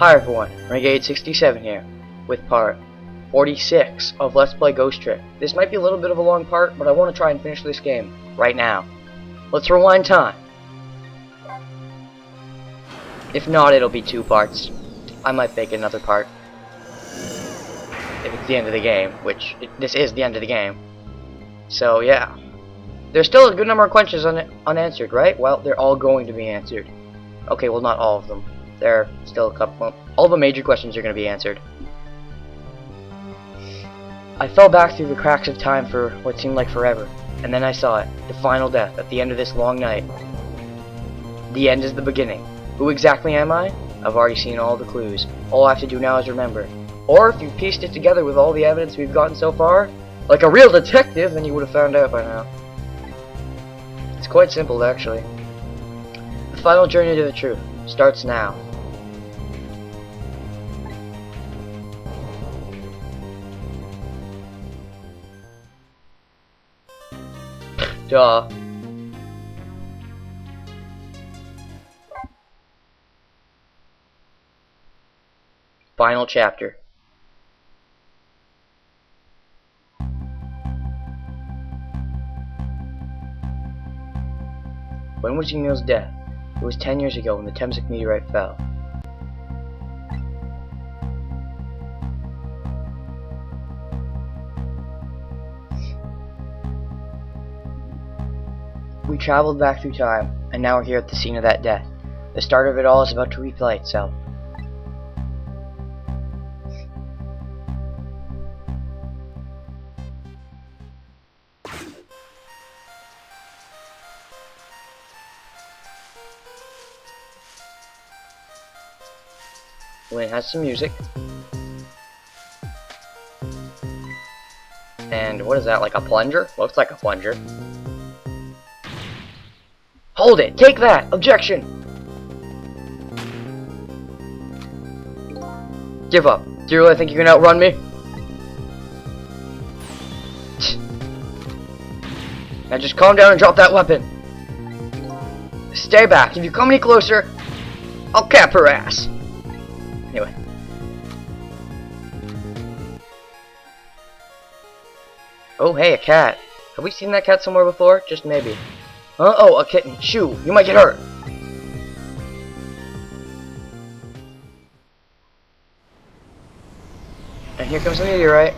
Hi everyone, Renegade 67 here, with part 46 of Let's Play Ghost Trick. This might be a little bit of a long part, but I want to try and finish this game right now. Let's rewind time. If not, it'll be 2 parts. I might make another part. If it's the end of the game, which this is the end of the game. So yeah. There's still a good number of questions unanswered, right? Well, they're all going to be answered. Okay, well not all of them. There are still a couple. Well, all the major questions are going to be answered. I fell back through the cracks of time for what seemed like forever, and then I saw it, the final death at the end of this long night. The end is the beginning. Who exactly am I? I've already seen all the clues. All I have to do now is remember. Or if you pieced it together with all the evidence we've gotten so far, like a real detective, then you would have found out by now. It's quite simple, actually. The final journey to the truth starts now. Duh. Final chapter. When was Emil's death? It was 10 years ago when the Temsic meteorite fell. We traveled back through time, and now we're here at the scene of that death. The start of it all is about to replay itself. It has some music. And what is that, like a plunger? Looks like a plunger. Hold it! Take that! Objection! Give up. Do you really think you can outrun me? Now just calm down and drop that weapon. Stay back. If you come any closer, I'll cap her ass. Anyway. Oh, hey, a cat. Have we seen that cat somewhere before? Just maybe. Oh, a kitten. Shoo, you might get hurt. And here comes the meteorite.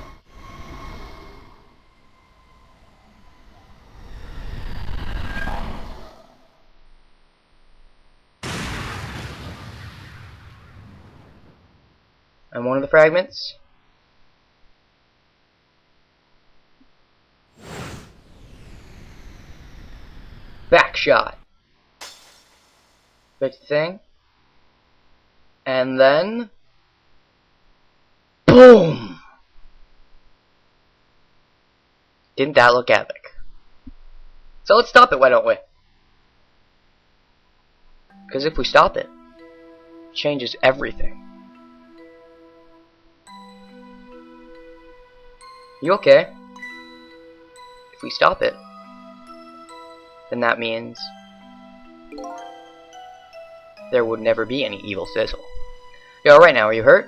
And one of the fragments. Back shot. Big thing. And then boom! Didn't that look epic? So let's stop it, why don't we? Because if we stop it, it changes everything. You okay? If we stop it, then that means there would never be any evil sizzle. You alright now, are you hurt?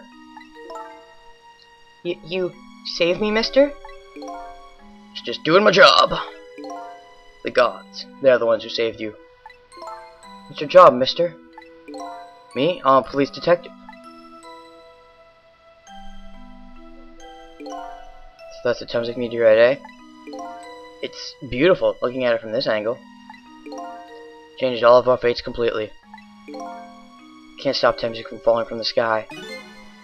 You saved me, mister? Just doing my job. The gods, they're the ones who saved you. What's your job, mister? Me? I'm a police detective. So that's the Temsic meteorite, eh? It's beautiful, looking at it from this angle. Changed all of our fates completely. Can't stop Temsic from falling from the sky,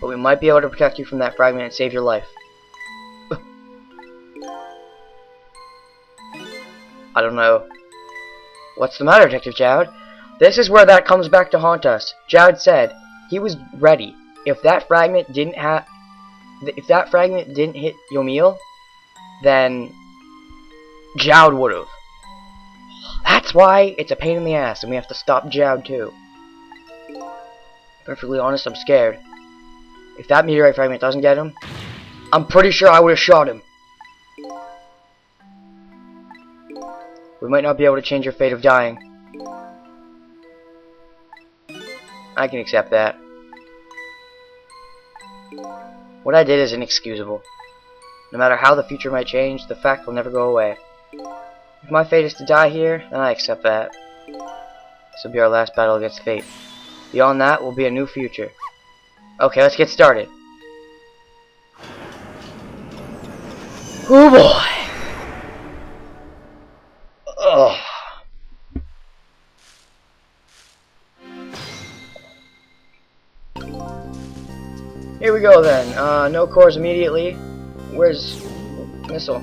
but we might be able to protect you from that fragment and save your life. I don't know. What's the matter, Detective Jowd? This is where that comes back to haunt us. Jowd said he was ready. If that fragment didn't hit Yomiel, then Jowd would've. That's why it's a pain in the ass, and we have to stop Jowd too. Perfectly honest, I'm scared. If that meteorite fragment doesn't get him, I'm pretty sure I would've shot him. We might not be able to change your fate of dying. I can accept that. What I did is inexcusable. No matter how the future might change, the fact will never go away. If my fate is to die here, then I accept that. This will be our last battle against fate. Beyond that will be a new future. Okay, let's get started. Oh boy! Ugh. Here we go then. No cores immediately. Where's Missile?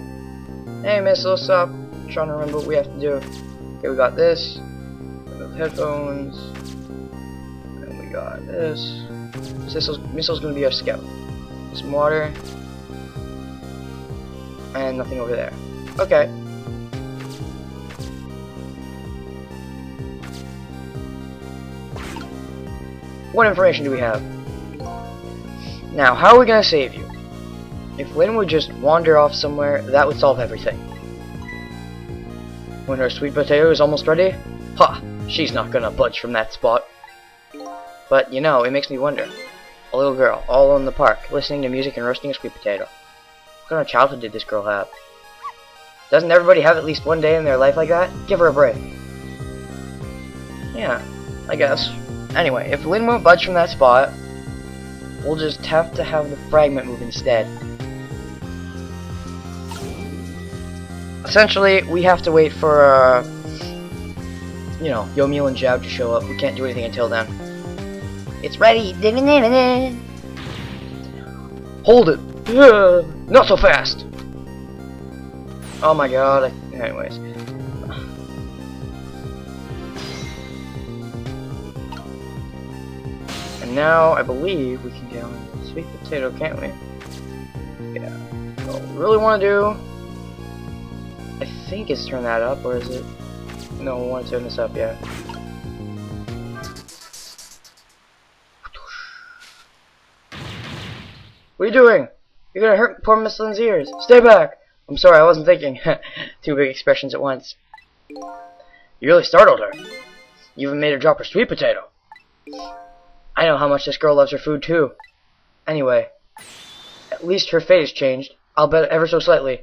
Hey Missile, stop. I'm trying to remember what we have to do. Okay, we got this. Headphones. And we got this. Missile's gonna be our scout. Some water. And nothing over there. Okay. What information do we have? Now, how are we gonna save you? If Lynn would just wander off somewhere, that would solve everything. When her sweet potato is almost ready? Ha! She's not gonna budge from that spot. But, you know, it makes me wonder. A little girl, all alone in the park, listening to music and roasting a sweet potato. What kind of childhood did this girl have? Doesn't everybody have at least one day in their life like that? Give her a break. Yeah, I guess. Anyway, if Lynn won't budge from that spot, we'll just have to have the fragment move instead. Essentially, we have to wait for, you know, Yomiel and Jab to show up. We can't do anything until then. It's ready! Hold it! Not so fast! Oh my god. Anyways. And now, I believe we can get on the sweet potato, can't we? Yeah. What we really want to do, I think is turn that up, or is it? No, we want to turn this up, yeah. What are you doing? You're gonna hurt poor Miss Lynn's ears. Stay back! I'm sorry, I wasn't thinking. Two big expressions at once. You really startled her. You even made her drop her sweet potato. I know how much this girl loves her food, too. Anyway, at least her fate has changed. I'll bet ever so slightly.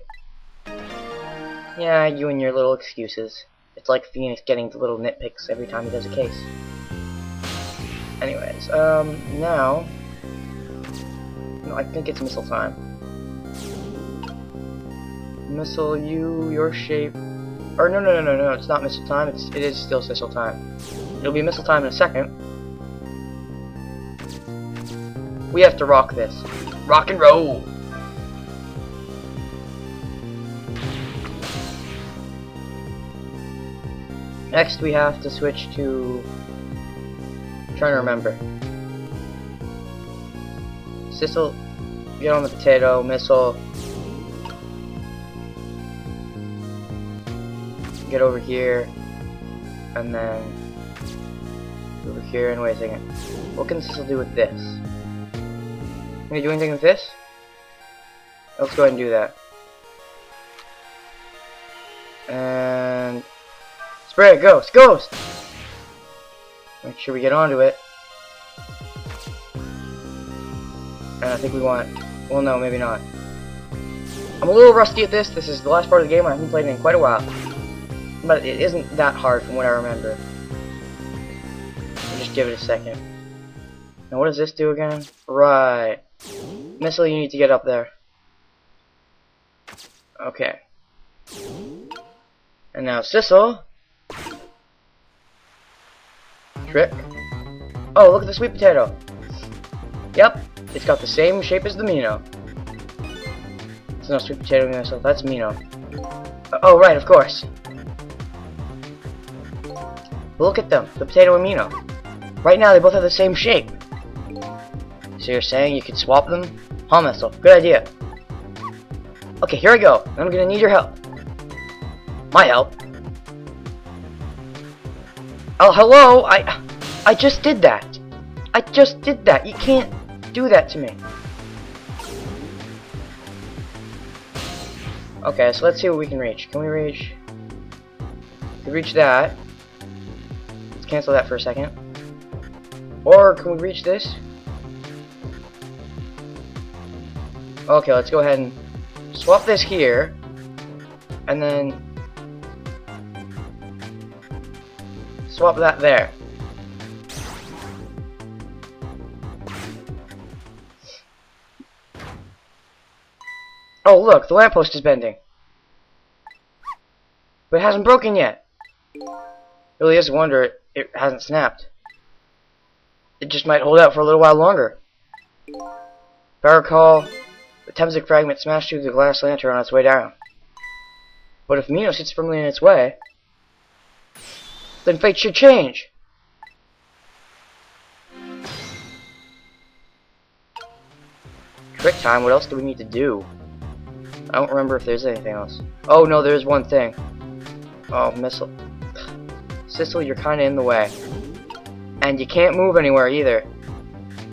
Yeah, you and your little excuses. It's like Phoenix getting the little nitpicks every time he does a case. Anyways, now... No, I think it's Missile time. Missile, your shape... Or no, it's not Missile time, it is still Sissile time. It'll be Missile time in a second. We have to rock this. Rock and roll! Next we have to switch to... I'm trying to remember. Sissile, get on the potato. Missile, get over here, and then over here. And wait a second. What can Sissile do with this? Can you do anything with this? Let's go ahead and do that. And spray, ghost, ghost! Make sure we get onto it. And I think we want... Well, no, maybe not. I'm a little rusty at this. This is the last part of the game. I haven't played it in quite a while. But it isn't that hard from what I remember. I'll just give it a second. Now, what does this do again? Right. Missile, you need to get up there. Okay. And now, Sissile. Trick. Oh, look at the sweet potato. Yep. It's got the same shape as the Mino. It's no sweet potato Missile, that's Mino. Oh, right, of course. But look at them, the potato and Mino. Right now, they both have the same shape. So you're saying you could swap them? Huh, Missile, good idea. Okay, here I go. I'm gonna need your help. My help? Oh, hello? I just did that. I just did that. You can't do that to me. Okay, so let's see what we can reach. Can we reach... We can reach that. Let's cancel that for a second. Or can we reach this? Okay, let's go ahead and swap this here. And then swap that there. Oh look, the lamppost is bending. But it hasn't broken yet. Really is a wonder it hasn't snapped. It just might hold out for a little while longer. If I recall, the Temsik fragment smashed through the glass lantern on its way down. But if Mino sits firmly in its way, then fate should change. Trick time, what else do we need to do? I don't remember if there's anything else. Oh no, there's one thing. Oh, missile. Sissel, you're kinda in the way. And you can't move anywhere either.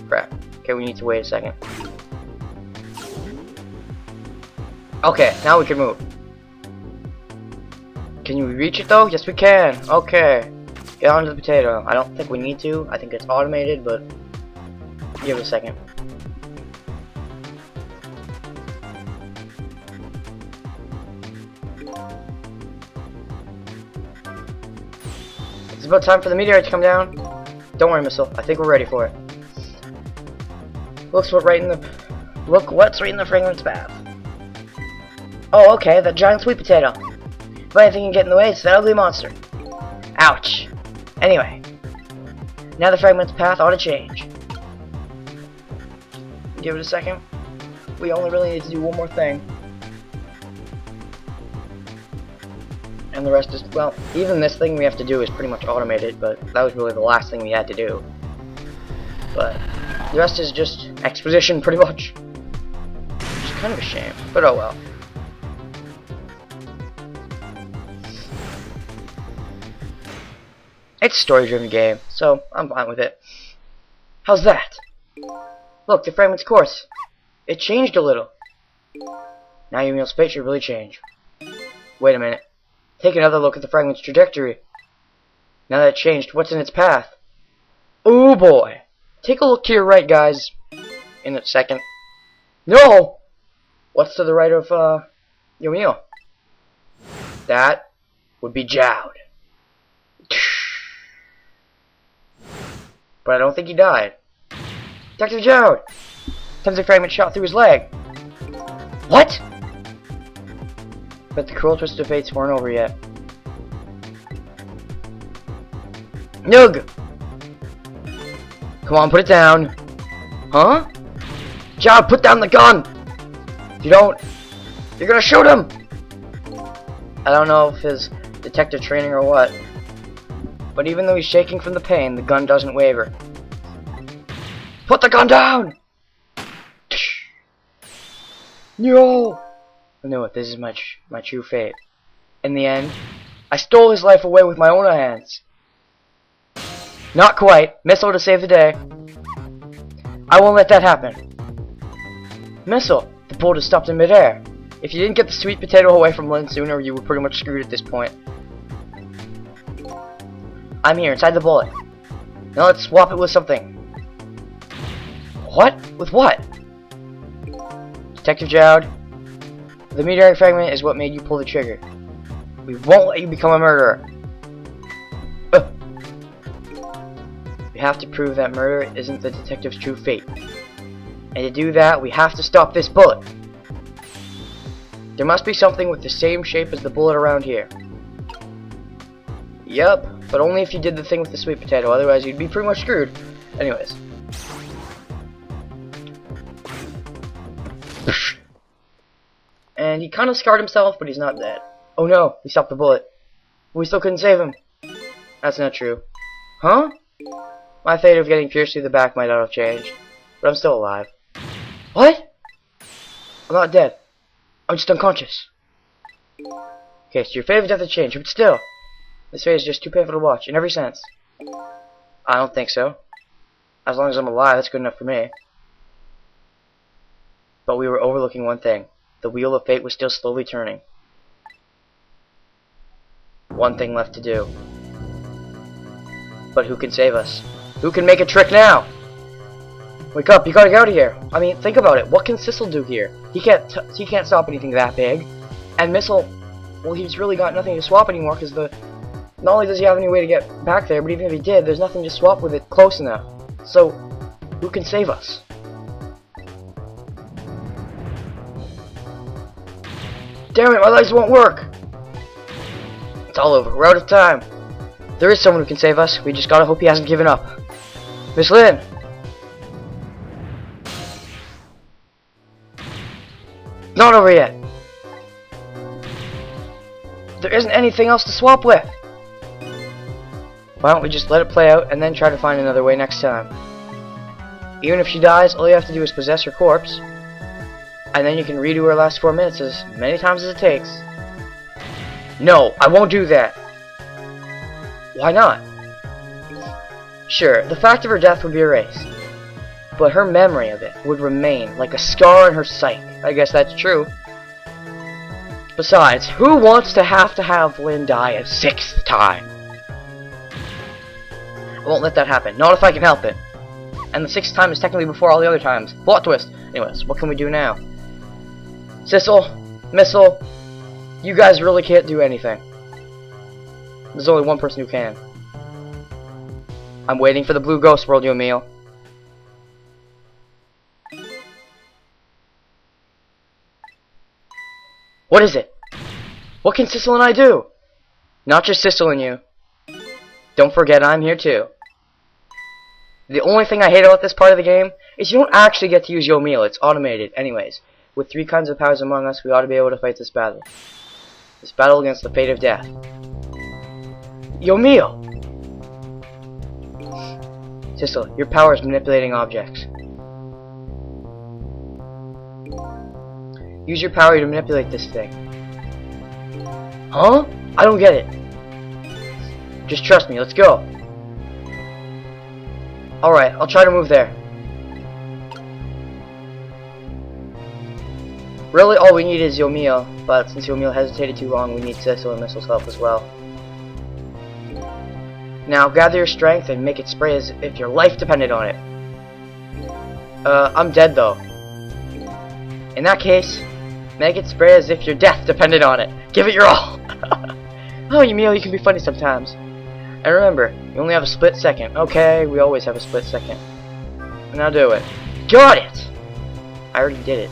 Crap. Okay, we need to wait a second. Okay, now we can move. Can you reach it though? Yes we can. Okay. Get onto the potato. I don't think we need to. I think it's automated, but give it a second. It's about time for the meteorite to come down. Don't worry, Missile. I think we're ready for it. Look what's right in the fragment's path. Oh, okay, that giant sweet potato. If anything can get in the way, it's that ugly monster. Ouch. Anyway, now the fragment's path ought to change. Give it a second. We only really need to do one more thing. And the rest is, well, even this thing we have to do is pretty much automated, but that was really the last thing we had to do. But the rest is just exposition, pretty much. Which is kind of a shame, but oh well. It's a story-driven game, so I'm fine with it. How's that? Look, the fragment's course. It changed a little. Now Yumio's fate should really change. Wait a minute. Take another look at the fragment's trajectory. Now that it changed, what's in its path? Oh boy! Take a look to your right, guys. In a second. No! What's to the right of, Yumio? That would be Jowd. But I don't think he died. Dr. Jowd! Temsik fragment shot through his leg. What? But the cruel twist of fates weren't over yet. Nug! Come on, put it down. Huh? Jowd, put down the gun! If you don't, you're gonna shoot him! I don't know if his detective training or what, but even though he's shaking from the pain, the gun doesn't waver. Put the gun down! No! I knew it. This is my true fate. In the end, I stole his life away with my own hands. Not quite. Missile to save the day. I won't let that happen. Missile, the bullet is stopped in midair. If you didn't get the sweet potato away from Lynn sooner, you were pretty much screwed at this point. I'm here, inside the bullet. Now let's swap it with something. What? With what? Detective Jowd, the meteorite fragment is what made you pull the trigger. We won't let you become a murderer. We have to prove that murder isn't the detective's true fate. And to do that, we have to stop this bullet. There must be something with the same shape as the bullet around here. Yup, but only if you did the thing with the sweet potato, otherwise you'd be pretty much screwed. Anyways. And he kind of scarred himself, but he's not dead. Oh no, he stopped the bullet. We still couldn't save him. That's not true. Huh? My fate of getting pierced through the back might not have changed, but I'm still alive. What? I'm not dead. I'm just unconscious. Okay, so your fate of death has changed, but still, this fate is just too painful to watch, in every sense. I don't think so. As long as I'm alive, that's good enough for me. But we were overlooking one thing. The wheel of fate was still slowly turning. One thing left to do. But who can save us? Who can make a trick now? Wake up, you gotta get out of here. I mean, think about it. What can Sissel do here? He can't stop anything that big. And Missile, well, he's really got nothing to swap anymore, because not only does he have any way to get back there, but even if he did, there's nothing to swap with it close enough. So, who can save us? Damn it, my legs won't work! It's all over. We're out of time. There is someone who can save us. We just gotta hope he hasn't given up. Miss Lynn! Not over yet. There isn't anything else to swap with. Why don't we just let it play out and then try to find another way next time? Even if she dies, all you have to do is possess her corpse, and then you can redo her last 4 minutes as many times as it takes. No, I won't do that. Why not? Sure, the fact of her death would be erased, but her memory of it would remain like a scar in her psyche. I guess that's true. Besides, who wants to have Lynn die a 6th time? I won't let that happen. Not if I can help it. And the 6th time is technically before all the other times. Plot twist. Anyways, what can we do now? Sissel, Missile, you guys really can't do anything. There's only one person who can. I'm waiting for the blue ghost world, Yomiel. What is it? What can Sissel and I do? Not just Sissel and you. Don't forget I'm here too. The only thing I hate about this part of the game is you don't actually get to use Yomiel. It's automated. Anyways, with 3 kinds of powers among us, we ought to be able to fight this battle. This battle against the fate of death. Yomiel! Sissel, your power is manipulating objects. Use your power to manipulate this thing. Huh? I don't get it. Just trust me, let's go. Alright, I'll try to move there. Really, all we need is Yomiel, but since Yomiel hesitated too long, we need Sissel and Missile's help as well. Now, gather your strength and make it spray as if your life depended on it. I'm dead though. In that case, make it spray as if your death depended on it. Give it your all! Oh, Yomiel, you can be funny sometimes. And remember, you only have a split second. Okay, we always have a split second. Now do it. Got it! I already did it.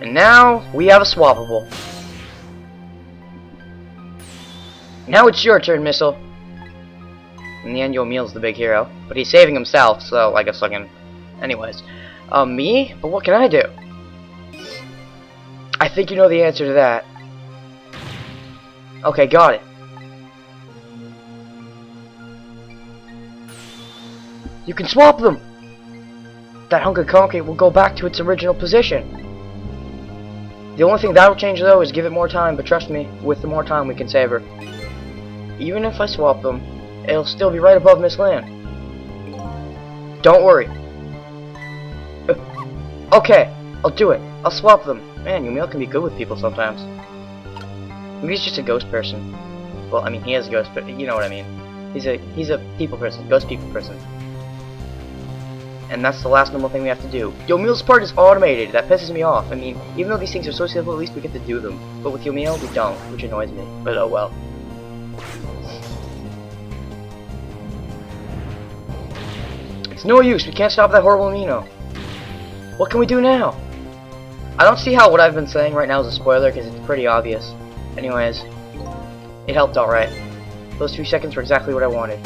And now, we have a swappable. Now it's your turn, Missile. In the end, Yomiel's the big hero. But he's saving himself, so I guess I can... Anyways. Me? But what can I do? I think you know the answer to that. Okay, got it. You can swap them! That hunk of concrete will go back to its original position. The only thing that'll change though is give it more time, but trust me, with the more time we can save her. Even if I swap them, it'll still be right above Miss Lynn. Don't worry. Okay, I'll do it. I'll swap them. Man, Yomiel can be good with people sometimes. Maybe he's just a ghost person. Well, I mean, he is a ghost, but you know what I mean. He's a people person, ghost people person. And that's the last normal thing we have to do. Yomiel's part is automated. That pisses me off. I mean, even though these things are so simple, at least we get to do them. But with Yomiel, we don't, which annoys me. But oh well. It's no use. We can't stop that horrible Amino. What can we do now? I don't see how what I've been saying right now is a spoiler, because it's pretty obvious. Anyways, it helped alright. Those 2 seconds were exactly what I wanted.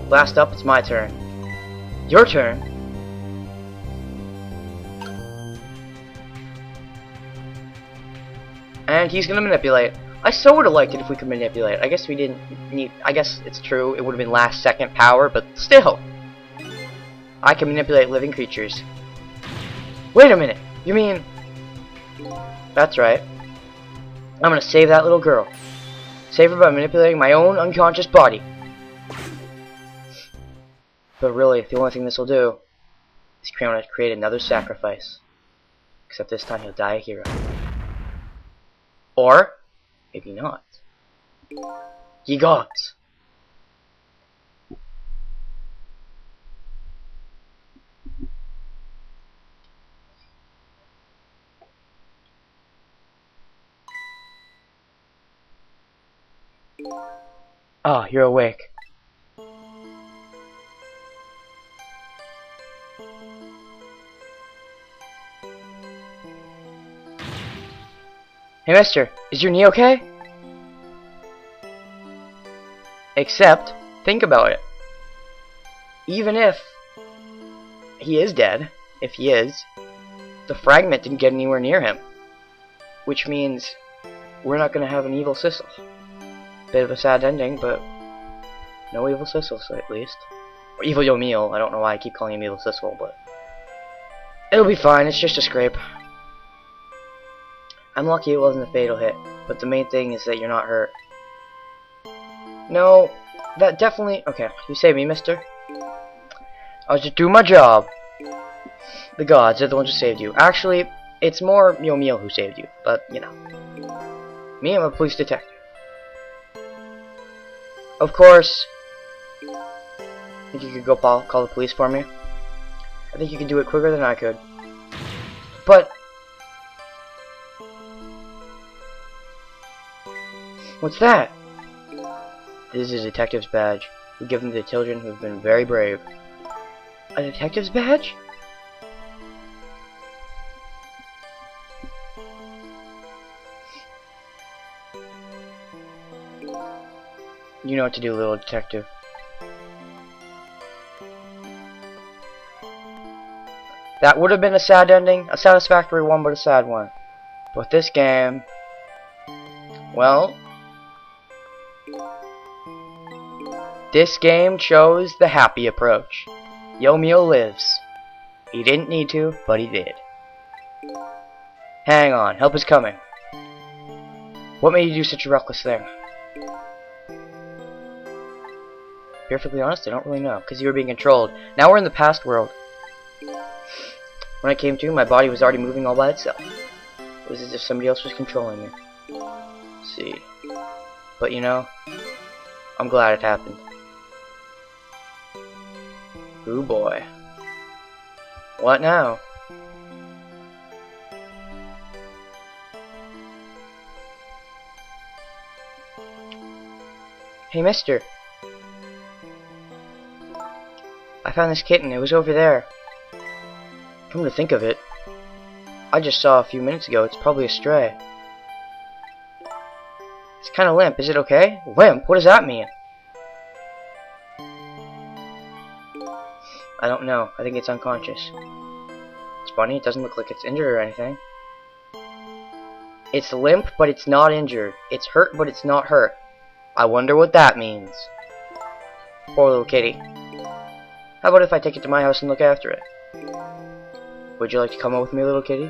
Last up, it's my turn. Your turn? And he's gonna manipulate. I so would've liked it if we could manipulate. I guess we didn't need... I guess it's true, it would've been last second power, but still! I can manipulate living creatures. Wait a minute! You mean... That's right. I'm gonna save that little girl. Save her by manipulating my own unconscious body. But really, the only thing this will do is create another sacrifice. Except this time he'll die a hero. Or, maybe not. Ye gods! Ah, you're awake. Hey mister, is your knee okay? Except, think about it. Even if he is dead, if he is, the fragment didn't get anywhere near him. Which means we're not going to have an evil Sissel. Bit of a sad ending, but no evil Sissel, at least. Or evil Yomiel. I don't know why I keep calling him evil Sissel, but it'll be fine. It's just a scrape. I'm lucky it wasn't a fatal hit, but the main thing is that you're not hurt. No, that definitely... Okay, you saved me, mister. I was just doing my job. The gods, they're the ones who saved you. Actually, it's more Yomiel who saved you, but, you know. Me, I'm a police detective. Of course, think you could go call the police for me? I think you could do it quicker than I could. But... what's that? This is a detective's badge. We give them to children who have been very brave. A detective's badge? You know what to do, little detective. That would have been a sad ending, a satisfactory one, but a sad one. But this game, well, this game chose the happy approach. Yomiel lives. He didn't need to, but he did. Hang on, help is coming. What made you do such a reckless thing? Perfectly honest, I don't really know, because you were being controlled. Now we're in the past world. When I came to, my body was already moving all by itself. It was as if somebody else was controlling me. Let's see. But you know, I'm glad it happened. Ooh boy. What now? Hey mister. I found this kitten. It was over there. Come to think of it, I just saw a few minutes ago. It's probably a stray. It's kind of limp. Is it okay? Limp? What does that mean? I don't know. I think it's unconscious. It's funny. It doesn't look like it's injured or anything. It's limp, but it's not injured. It's hurt, but it's not hurt. I wonder what that means. Poor little kitty. How about if I take it to my house and look after it? Would you like to come with me, little kitty?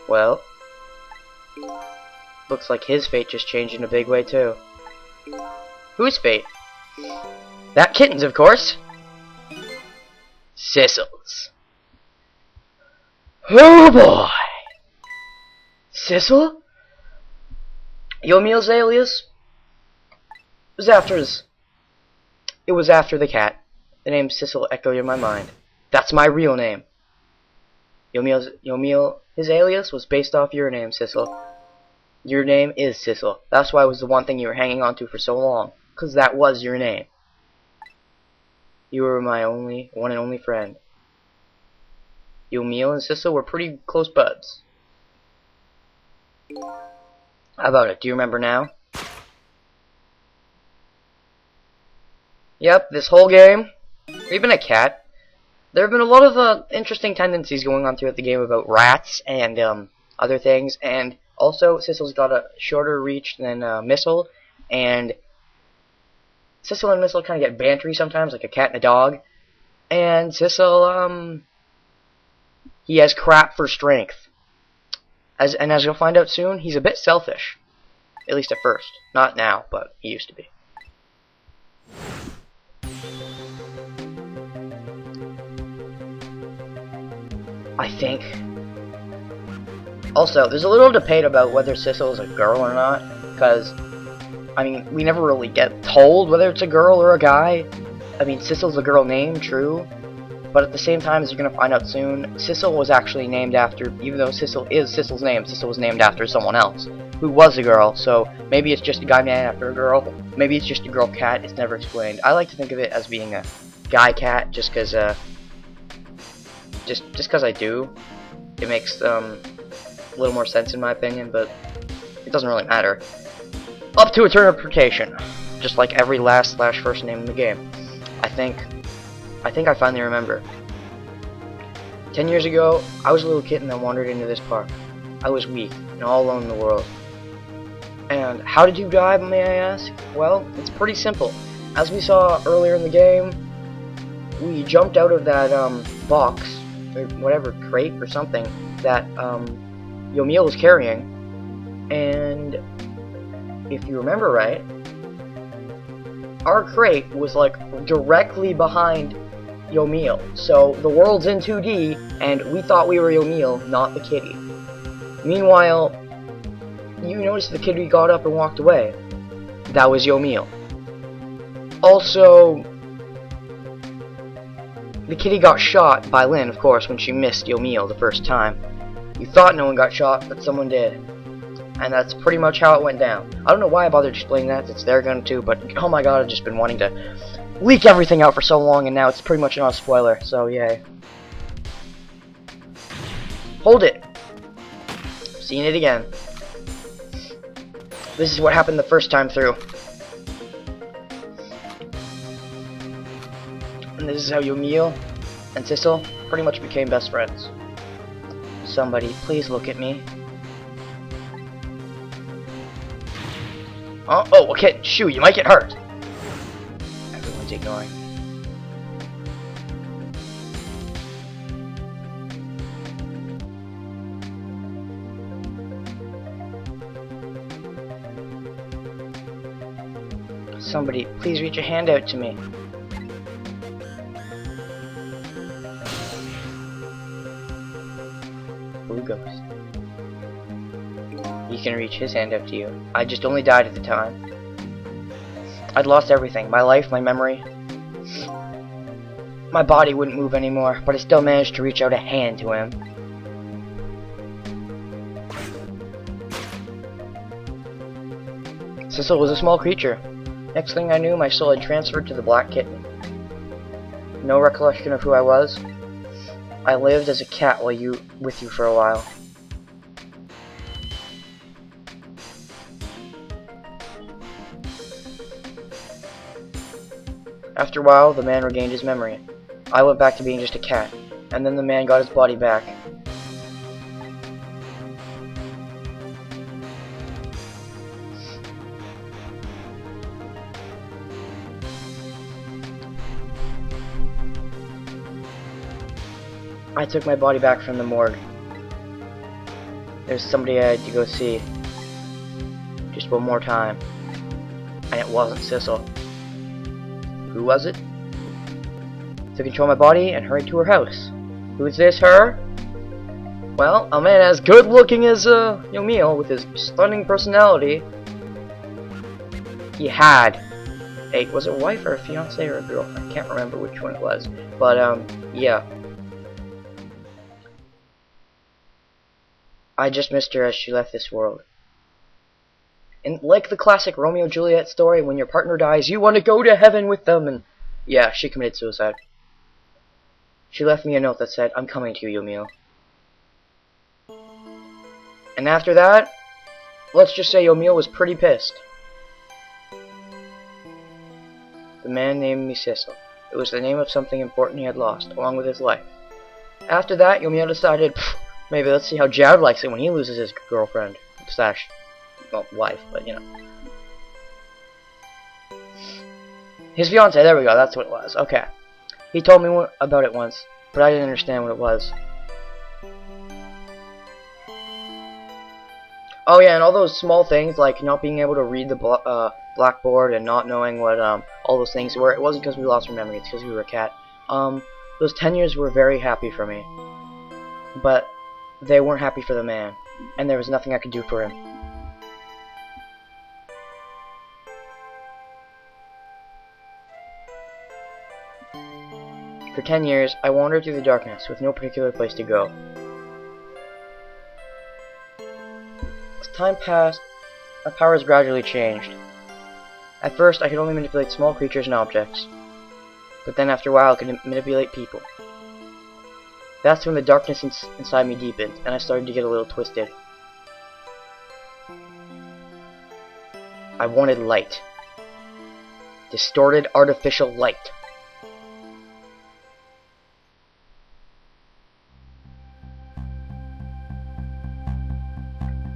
Well, looks like his fate just changed in a big way too. Whose fate? That kitten's, of course. Sissel's. Oh boy! Sissel? Yomiel's alias was after his. It was after the cat. The name Sissel echoed in my mind. That's my real name. Yomiel, his alias was based off your name, Sissel. Your name is Sissel. That's why it was the one thing you were hanging on to for so long. 'Cause that was your name. You were my one and only friend. Yomiel and Sissel were pretty close buds. How about it? Do you remember now? Yep, this whole game, even a cat, there have been a lot of interesting tendencies going on throughout the game about rats and other things, and also Sissel's got a shorter reach than Missile, and Sissel and Missile kind of get bantery sometimes, like a cat and a dog, and Sissel, he has crap for strength. As you'll find out soon, he's a bit selfish. At least at first. Not now, but he used to be. I think. Also, there's a little debate about whether Sissel is a girl or not, because, I mean, we never really get told whether it's a girl or a guy. I mean, Sissel's a girl name, true, But at the same time, as you're gonna find out soon, Sissel was actually named after, even though Sissel is Sissel's name, Sissel was named after someone else, who was a girl, so maybe it's just a guy named after a girl, maybe it's just a girl cat, it's never explained. I like to think of it as being a guy cat, just cause I do. It makes a little more sense in my opinion, but it doesn't really matter. Up to interpretation, just like every last / first name in the game. I think I finally remember. 10 years ago, I was a little kitten that wandered into this park. I was weak and all alone in the world. And how did you die, may I ask? Well, it's pretty simple. As we saw earlier in the game, we jumped out of that box, or whatever, crate or something, that Yomiel was carrying. And if you remember right, our crate was like directly behind Yomiel. So the world's in 2D, and we thought we were Yomiel, not the kitty. Meanwhile, you noticed the kitty got up and walked away. That was Yomiel. Also, the kitty got shot by Lynn, of course, when she missed Yomiel the first time. You thought no one got shot, but someone did. And that's pretty much how it went down. I don't know why I bothered explaining that, it's their gun too, but oh my god, I've just been wanting to leak everything out for so long, and now it's pretty much not a spoiler, so yay. Hold it! Seen it again. This is what happened the first time through. And this is how Yomiel and Sissel pretty much became best friends. Somebody, please look at me. Oh, okay, shoot, you might get hurt. Everyone's ignoring. Somebody, please reach a hand out to me. Blue Ghost. He can reach his hand out to you. I just only died at the time. I'd lost everything. My life, my memory. My body wouldn't move anymore, but I still managed to reach out a hand to him. Sissel was a small creature. Next thing I knew, my soul had transferred to the black kitten. No recollection of who I was. I lived as a cat with you for a while. After a while, the man regained his memory. I went back to being just a cat, and then the man got his body back. I took my body back from the morgue. There's somebody I had to go see. Just one more time. And it wasn't Sissel. Who was it? To control my body and hurried to her house. Who's this, her? Well, a man as good looking as Yomiel, with his stunning personality. He had was it a wife or a fiance or a girlfriend? I can't remember which one it was. But yeah. I just missed her as she left this world. And like the classic Romeo and Juliet story, when your partner dies, you want to go to heaven with them, and yeah, she committed suicide. She left me a note that said, I'm coming to you, Yomiel. And after that, let's just say Yomiel was pretty pissed. The man named me Sissel. It was the name of something important he had lost, along with his life. After that, Yomiel decided, maybe let's see how Jared likes it when he loses his girlfriend. Slash, well, wife, but you know. His fiance, there we go, that's what it was. Okay. He told me about it once, but I didn't understand what it was. Oh yeah, and all those small things, like not being able to read the blackboard and not knowing what all those things were, it wasn't because we lost our memory, it's because we were a cat. Those 10 years were very happy for me. But they weren't happy for the man, and there was nothing I could do for him. For 10 years, I wandered through the darkness with no particular place to go. As time passed, my powers gradually changed. At first, I could only manipulate small creatures and objects, but then after a while I could manipulate people. That's when the darkness inside me deepened, and I started to get a little twisted. I wanted light. Distorted artificial light.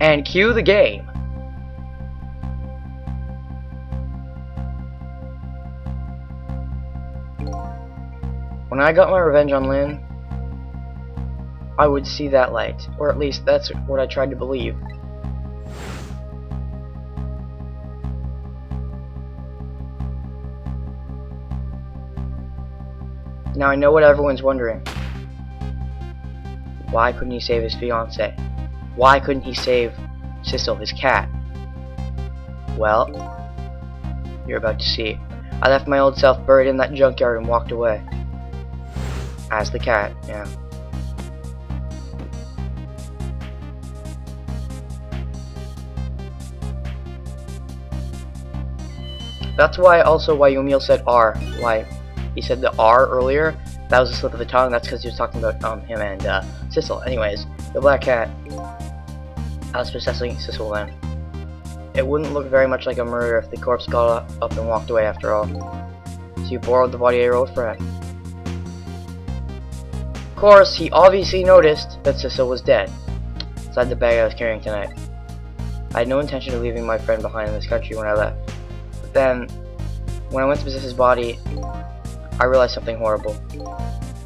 And cue the game. When I got my revenge on Lynn, I would see that light, or at least that's what I tried to believe. Now I know what everyone's wondering. Why couldn't he save his fiancée? Why couldn't he save Sissel, his cat? Well, you're about to see. I left my old self buried in that junkyard and walked away. As the cat, yeah. That's why why Yomiel said R. Why he said the R earlier. That was a slip of the tongue. That's because he was talking about him and Sissel. Anyways, the black cat. I was possessing Sissel then. It wouldn't look very much like a murder if the corpse got up and walked away after all. So you borrowed the body of your old friend. Of course, he obviously noticed that Sissel was dead, inside the bag I was carrying tonight. I had no intention of leaving my friend behind in this country when I left. But then, when I went to possess his body, I realized something horrible.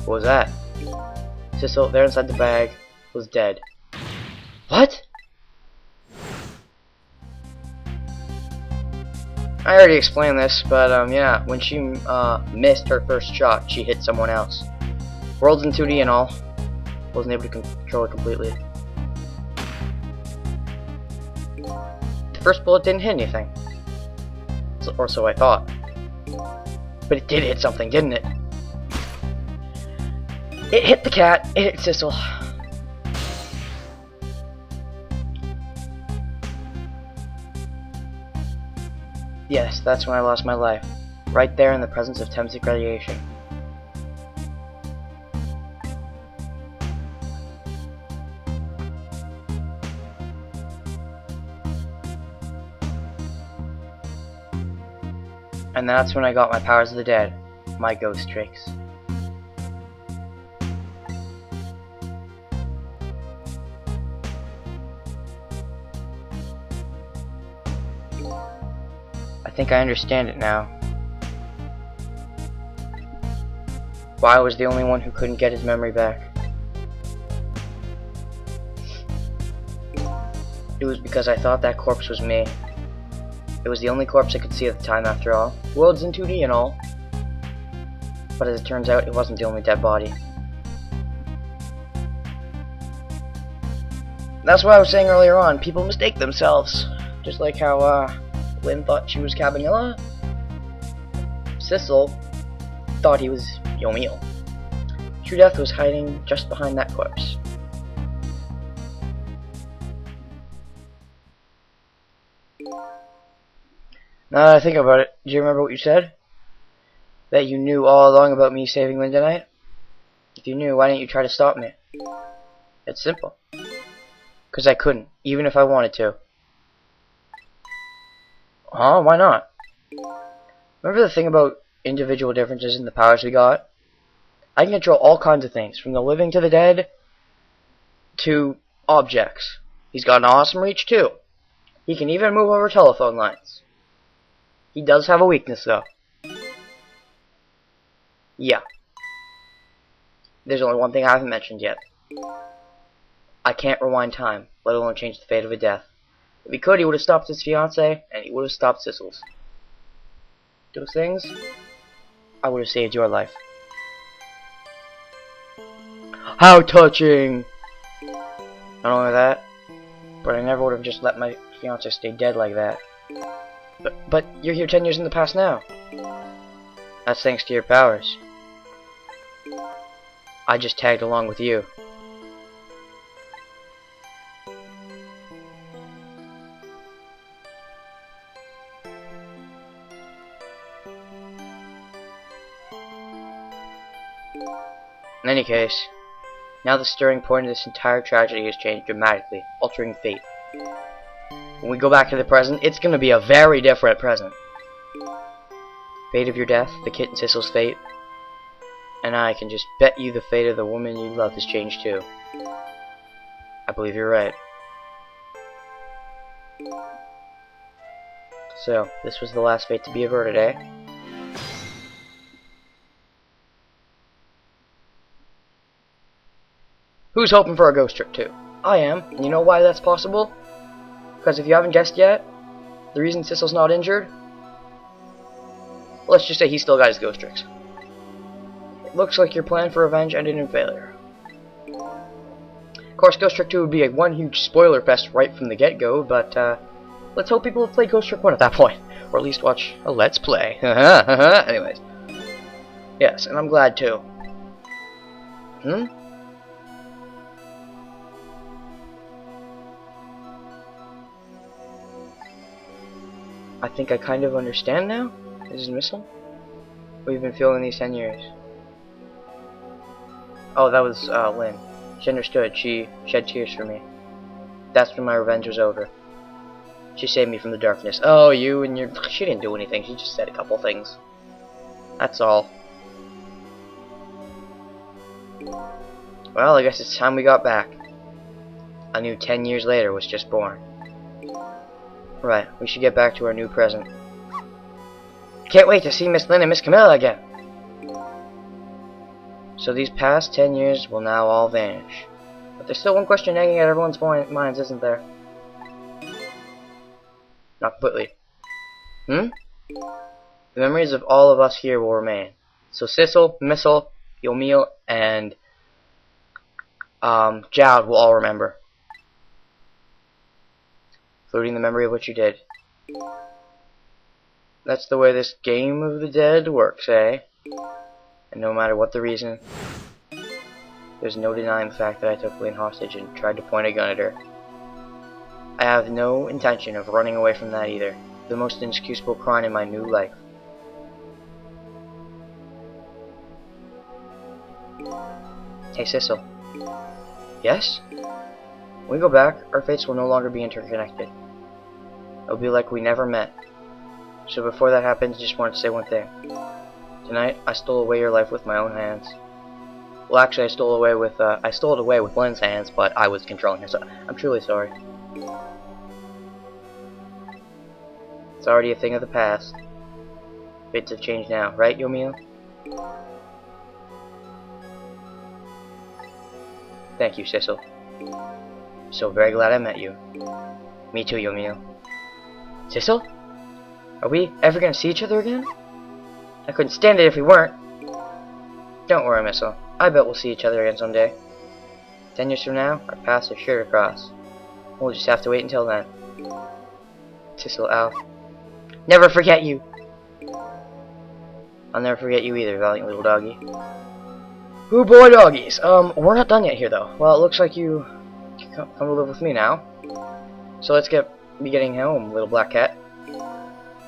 What was that? Sissel, there inside the bag, was dead. What? I already explained this, but yeah, when she missed her first shot, she hit someone else. Worlds in 2D and all. Wasn't able to control it completely. The first bullet didn't hit anything. Or so I thought. But it did hit something, didn't it? It hit the cat, it hit Sissel. Yes, that's when I lost my life. Right there in the presence of Temsic radiation. And that's when I got my powers of the dead, my ghost tricks. I think I understand it now. Why I was the only one who couldn't get his memory back. It was because I thought that corpse was me. It was the only corpse I could see at the time after all. Worlds in 2D and all. But as it turns out, it wasn't the only dead body. That's what I was saying earlier on. People mistake themselves. Just like how Lynn thought she was Cabanilla. Sissel thought he was Yomiel. True Death was hiding just behind that corpse. Now that I think about it, do you remember what you said? That you knew all along about me saving Lynn tonight? If you knew, why didn't you try to stop me? It's simple. 'Cause I couldn't, even if I wanted to. Huh? Why not? Remember the thing about individual differences in the powers we got? I can control all kinds of things, from the living to the dead, to objects. He's got an awesome reach too. He can even move over telephone lines. He does have a weakness though. Yeah. There's only one thing I haven't mentioned yet. I can't rewind time, let alone change the fate of a death. If he could, he would have stopped his fiancée, and he would have stopped Sissel's. Those things, I would have saved your life. How touching! Not only that, but I never would have just let my fiancée stay dead like that. But you're here 10 years in the past now. That's thanks to your powers. I just tagged along with you. In any case, now the stirring point of this entire tragedy has changed dramatically, altering fate. When we go back to the present, it's going to be a very different present. Fate of your death, the kitten Sissel's fate, and I can just bet you the fate of the woman you love has changed too. I believe you're right. So, this was the last fate to be averted, eh? Who's hoping for a ghost trick too? I am, and you know why that's possible? Because if you haven't guessed yet, the reason Sissel's not injured, let's just say he's still got his ghost tricks. It looks like your plan for revenge ended in failure. Of course, Ghost Trick 2 would be one huge spoiler fest right from the get-go, but let's hope people have played Ghost Trick 1 at that point, or at least watch a Let's Play. Anyways. Yes, and I'm glad too. I think I kind of understand now. This is Missile? We've been feeling these 10 years. Oh, that was Lynn. She understood. She shed tears for me. That's when my revenge was over. She saved me from the darkness. Oh, you and your... She didn't do anything. She just said a couple things. That's all. Well, I guess it's time we got back. I knew 10 years later was just born. Right, we should get back to our new present. Can't wait to see Miss Lynn and Miss Camilla again. So these past 10 years will now all vanish. But there's still one question nagging at everyone's minds, isn't there? Not completely. The memories of all of us here will remain. So Sissel, Missile, Yomil, and Jowd will all remember. Including the memory of what you did. That's the way this game of the dead works, eh? And no matter what the reason, there's no denying the fact that I took Lynn hostage and tried to point a gun at her. I have no intention of running away from that either. The most inexcusable crime in my new life. Hey, Sissel. Yes? When we go back, our fates will no longer be interconnected. It'll be like we never met. So before that happens, I just wanted to say one thing. Tonight, I stole away your life with my own hands. Well, actually, I stole it away with Lynn's hands, but I was controlling her, so I'm truly sorry. It's already a thing of the past. Fates have changed now, right, Yomil? Thank you, Sissel. I'm so very glad I met you. Me too, Yomil. Sissel? Are we ever gonna see each other again? I couldn't stand it if we weren't. Don't worry, Missile. I bet we'll see each other again someday. 10 years from now, our paths are sure to cross. We'll just have to wait until then. Sissel, Al. Never forget you! I'll never forget you either, valiant little doggy. Ooh boy, doggies. We're not done yet here, though. Well, it looks like you come to live with me now. So let's be getting home, little black cat.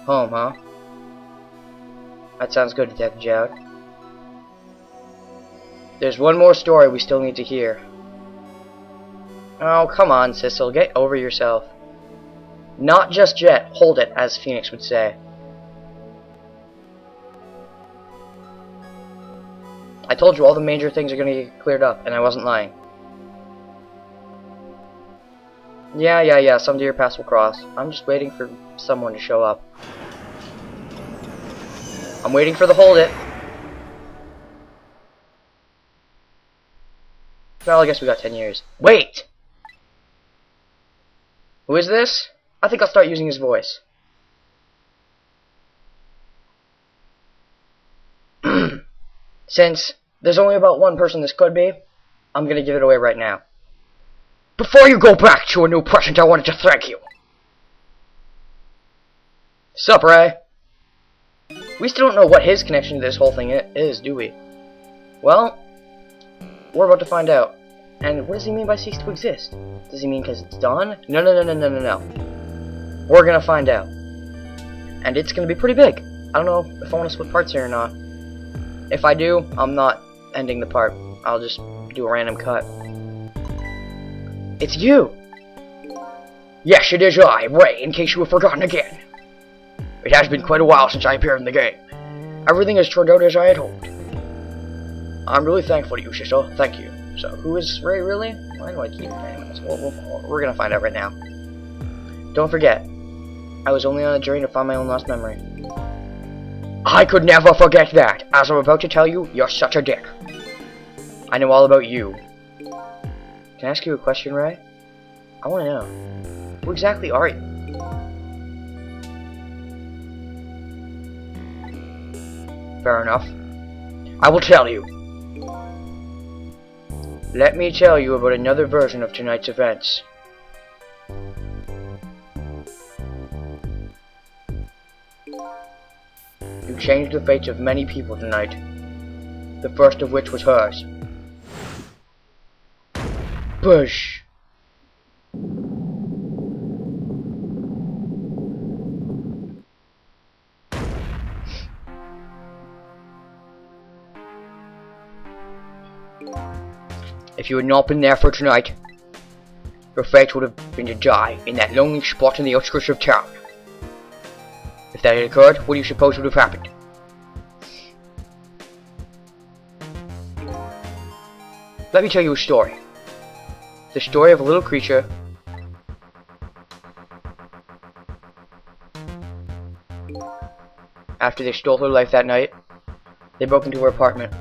Home, huh? That sounds good, Detective Jowd. There's one more story we still need to hear. Oh, come on, Sissel. Get over yourself. Not just yet. Hold it, as Phoenix would say. I told you all the major things are going to get cleared up, and I wasn't lying. Yeah, someday your paths will cross. I'm just waiting for someone to show up. I'm waiting for the hold it. Well, I guess we got 10 years. Wait! Who is this? I think I'll start using his voice. Since there's only about one person this could be, I'm gonna give it away right now. Before you go back to a new present, I wanted to thank you. Sup, Ray? We still don't know what his connection to this whole thing is, do we? Well, We're about to find out. And what does he mean by cease to exist? Does he mean because it's done? No, no, no, no, no, no, no. We're gonna find out. And it's gonna be pretty big. I don't know if I want to split parts here or not. If I do, I'm not ending the part. I'll just do a random cut. It's you! Yes, it is I, Ray, in case you have forgotten again. It has been quite a while since I appeared in the game. Everything has turned out as I had hoped. I'm really thankful to you, sister. Thank you. So, who is Ray, really? Why do I keep saying this? We're gonna find out right now. Don't forget, I was only on a journey to find my own lost memory. I could never forget that. As I'm about to tell you, you're such a dick. I know all about you. Can I ask you a question, Ray? I want to know. Who exactly are you? Fair enough. I will tell you. Let me tell you about another version of tonight's events. You changed the fates of many people tonight. The first of which was hers. Bush. If you had not been there for tonight, your fate would have been to die in that lonely spot in the outskirts of town. If that had occurred, what do you suppose would have happened? Let me tell you a story. The story of a little creature after they stole her life that night, they broke into her apartment.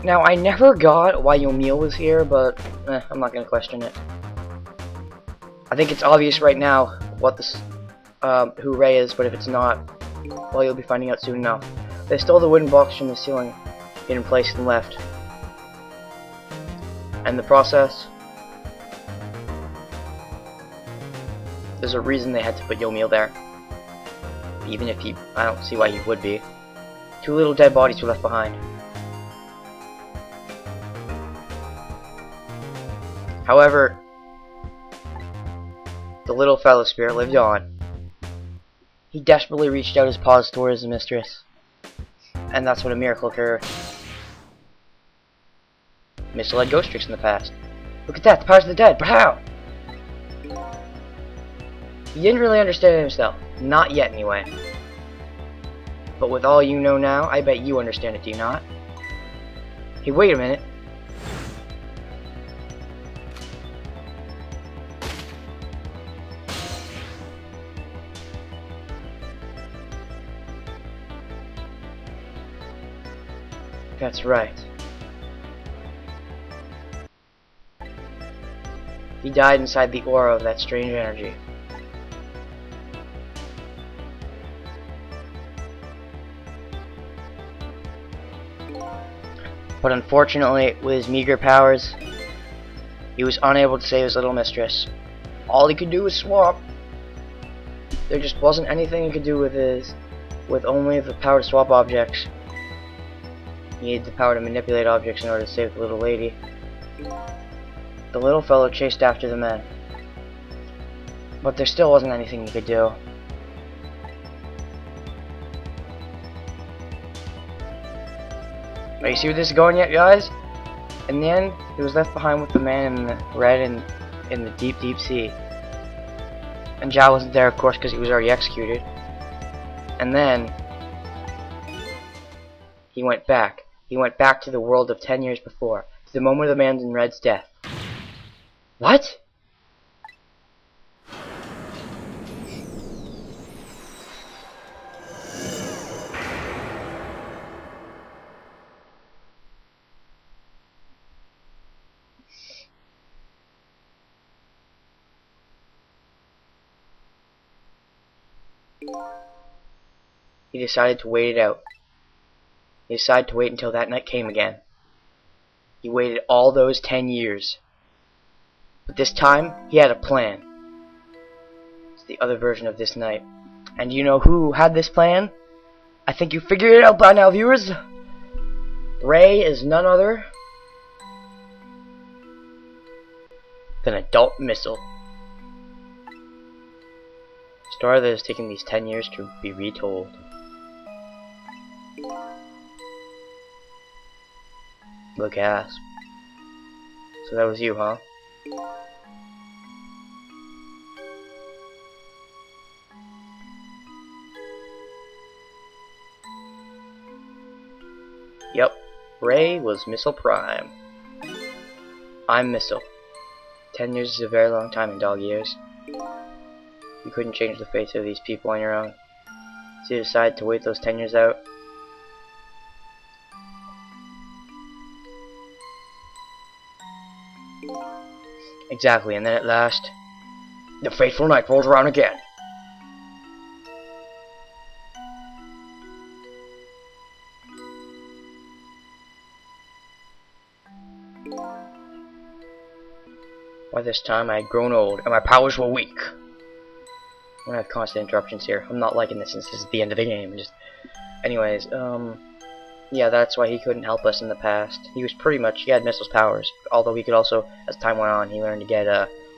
Now, I never got why Yomiel was here, but I'm not gonna question it. I think it's obvious right now what this, who Ray is, but if it's not, well, you'll be finding out soon enough. They stole the wooden box from the ceiling, hid in place and left. And the process, there's a reason they had to put Yomiel there. Even if he, I don't see why he would be. 2 little dead bodies were left behind. However, the little fellow spirit lived on. He desperately reached out his paws towards his mistress, and that's when a miracle occurred. Mr. had ghost tricks in the past. Look at that, the powers of the dead, but how? He didn't really understand it himself, not yet anyway. But with all you know now, I bet you understand it, do you not? Hey, wait a minute. That's right. He died inside the aura of that strange energy. But unfortunately, with his meager powers, he was unable to save his little mistress. All he could do was swap. There just wasn't anything he could do with only the power to swap objects. He needed the power to manipulate objects in order to save the little lady. The little fellow chased after the men, but there still wasn't anything he could do. Are you see where this is going yet, guys? In the end, he was left behind with the man in the red and in the deep, deep sea. And Zhao wasn't there, of course, because he was already executed. And then he went back. He went back to the world of 10 years before, to the moment of the man in red's death. What? He decided to wait it out. He decided to wait until that night came again. He waited all those 10 years. But this time, he had a plan. It's the other version of this night. And you know who had this plan? I think you figured it out by now, viewers. Ray is none other than Adult Missile. Story that has taken these 10 years to be retold. Look ass. So that was you, huh? Yep, Ray was Missile Prime. I'm Missile. 10 years is a very long time in dog years. You couldn't change the fate of these people on your own. So you decided to wait those 10 years out. Exactly, and then at last, the fateful night rolls around again. By this time, I had grown old, and my powers were weak. I'm gonna have constant interruptions here. I'm not liking this since this is the end of the game. Anyways, yeah, that's why he couldn't help us in the past. He had Missile's powers, although he could also, as time went on, he learned to get,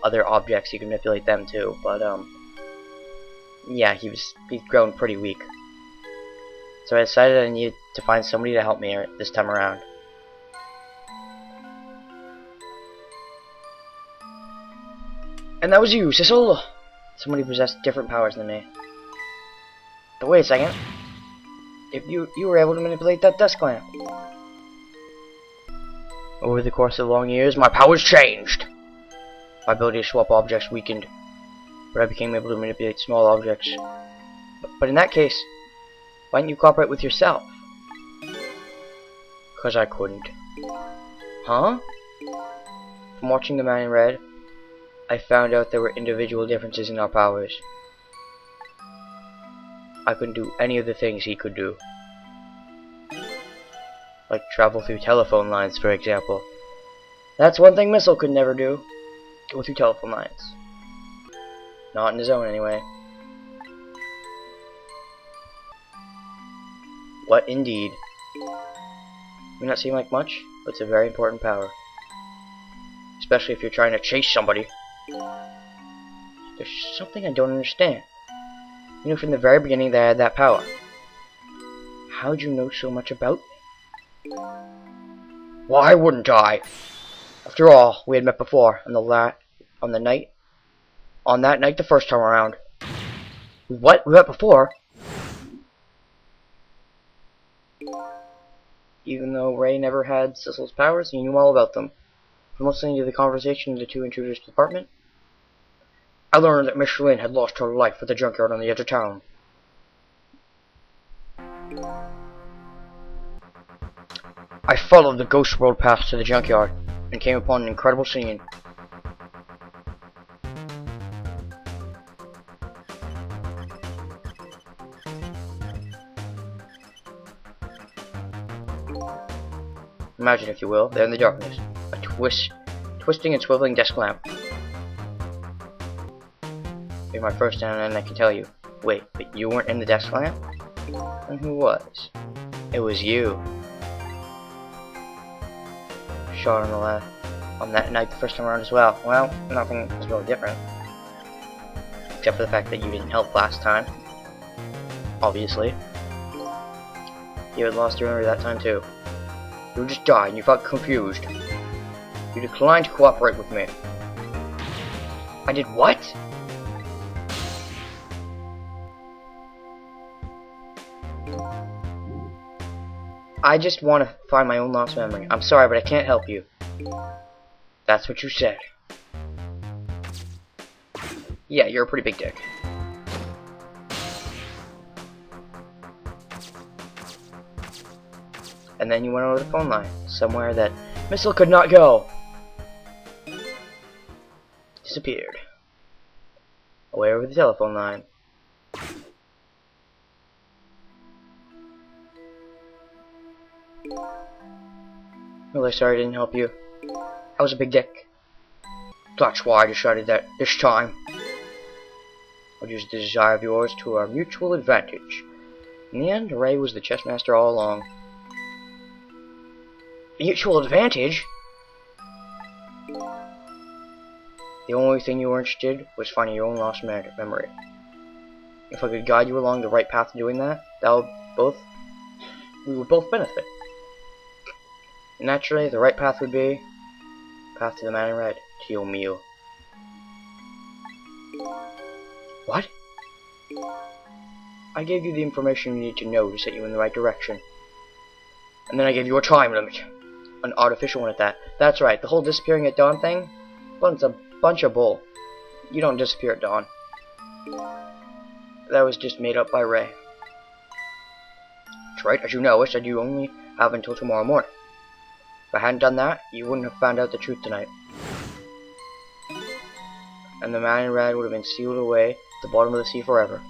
other objects, he could manipulate them too, but, yeah, he'd grown pretty weak. So I decided I needed to find somebody to help me this time around. And that was you, Sissel! Somebody possessed different powers than me. But wait a second. If you were able to manipulate that desk lamp. Over the course of long years, my powers changed. My ability to swap objects weakened, but I became able to manipulate small objects. But in that case, why didn't you cooperate with yourself? 'Cause I couldn't. Huh? From watching The Man in Red, I found out there were individual differences in our powers. I couldn't do any of the things he could do. Like travel through telephone lines, for example. That's one thing Missile could never do. Go through telephone lines. Not in his own, anyway. What indeed? May not seem like much, but it's a very important power. Especially if you're trying to chase somebody. There's something I don't understand. You know from the very beginning that I had that power. How'd you know so much about me? Why wouldn't I? After all, we had met before on that night the first time around. What? We met before? Even though Ray never had Sissel's powers, he knew all about them. From listening to the conversation in the two intruders' department, I learned that Miss Shalyn had lost her life at the junkyard on the edge of town. I followed the ghost road path to the junkyard and came upon an incredible scene. Imagine, if you will, there in the darkness, a twisting and swiveling desk lamp. You're my first and I can tell you. Wait, but you weren't in the desk lamp? And who was? It was you. Shot on the left. On that night the first time around as well. Well, nothing was really different. Except for the fact that you didn't help last time. Obviously. You had lost your memory that time too. You just died and you felt confused. You declined to cooperate with me. I did what? I just want to find my own lost memory. I'm sorry, but I can't help you. That's what you said. Yeah, you're a pretty big dick. And then you went over the phone line, somewhere that Missile could not go. Disappeared. Away over the telephone line. Really sorry I didn't help you. I was a big dick. That's why I decided that this time I'll use the desire of yours to our mutual advantage. In the end, Ray was the chess master all along. Mutual advantage? The only thing you were interested in was finding your own lost memory. If I could guide you along the right path to doing that, we would both benefit. Naturally, the right path would be path to the man in red, to your meal. What? I gave you the information you need to know to set you in the right direction. And then I gave you a time limit. An artificial one at that. That's right, the whole disappearing at dawn thing? Well, it's a bunch of bull. You don't disappear at dawn. That was just made up by Ray. That's right, as you know, I said you only have until tomorrow morning. If I hadn't done that, you wouldn't have found out the truth tonight. And the man in red would have been sealed away at the bottom of the sea forever.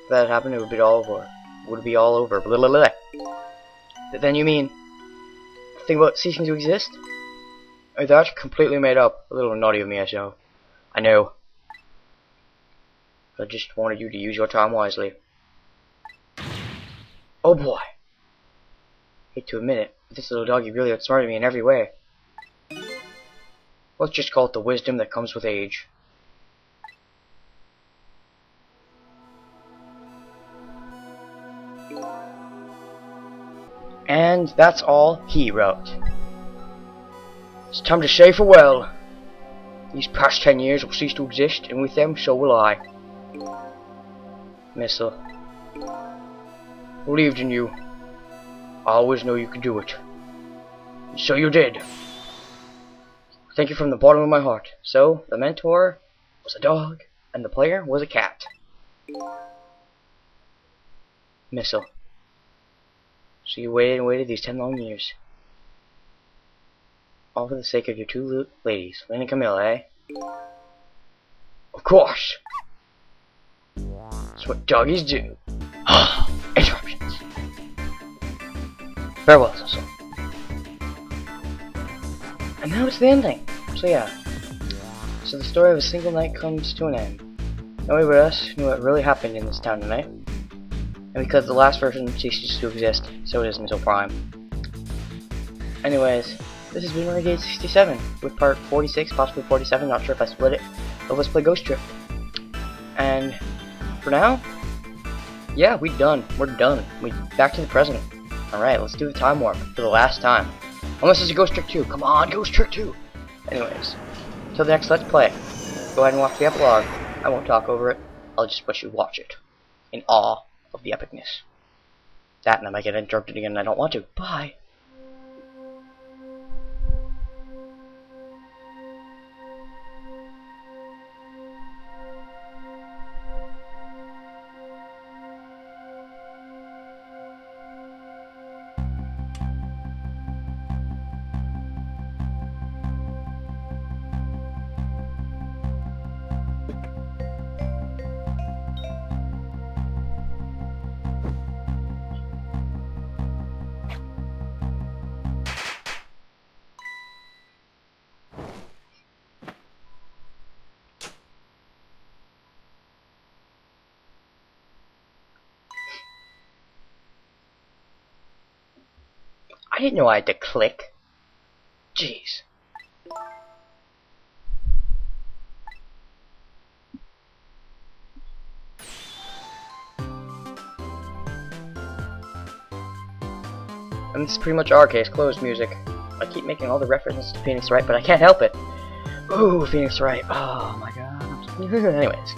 If that had happened, it would be all over. It would be all over. Blah, blah, blah. Then you mean the thing about ceasing to exist? Or that's completely made up. A little naughty of me, I know. I just wanted you to use your time wisely. Oh boy. Hate to admit it, but this little doggy really outsmarted me in every way. Let's just call it the wisdom that comes with age. And that's all he wrote. It's time to say farewell. These past 10 years will cease to exist, and with them, so will I. Missile. Believed in you. I always knew you could do it. And so you did. Thank you from the bottom of my heart. So, the mentor was a dog, and the player was a cat. Missile. So you waited and waited these 10 long years. All for the sake of your two ladies, Lynn and Camilla, eh? Of course! That's what doggies do. Interruptions. Farewell, Cecil. And now it's the ending. So yeah. So the story of a single night comes to an end. Nobody but us knew what really happened in this town tonight. And because the last version ceases to exist, so does Missile Prime. Anyways, this has been Renegade 67 with part 46, possibly 47, not sure if I split it, of Let's Play Ghost Trip. And for now, yeah, we're done. We back to the present. Alright, let's do the time warp for the last time. Unless it's a Ghost Trick 2. Come on, Ghost Trick 2! Anyways, till the next Let's Play, go ahead and watch the epilogue. I won't talk over it. I'll just let you watch it. In awe of the epicness. That, and I might get interrupted again and I don't want to. Bye! I didn't know I had to click. Jeez. And this is pretty much our case, closed music. I keep making all the references to Phoenix Wright, but I can't help it. Ooh, Phoenix Wright. Oh my god. Anyways.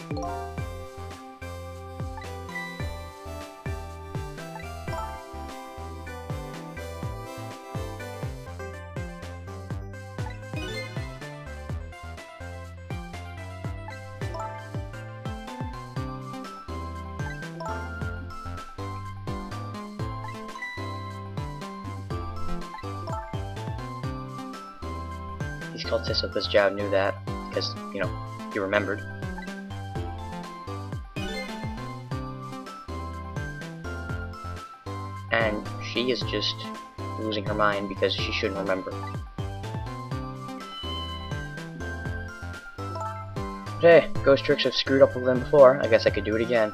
These cultists with this job knew that, because, you know, he remembered. And she is just losing her mind because she shouldn't remember. But hey, ghost tricks have screwed up with them before. I guess I could do it again.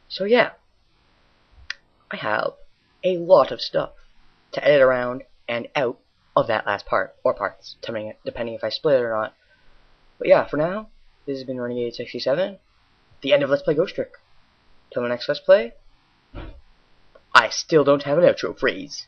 So yeah, I have a lot of stuff to edit around and out of that last part, or parts, depending if I split it or not. But yeah, for now, this has been Renegade67, the end of Let's Play Ghost Trick. Till the next Let's Play, I still don't have an outro phrase.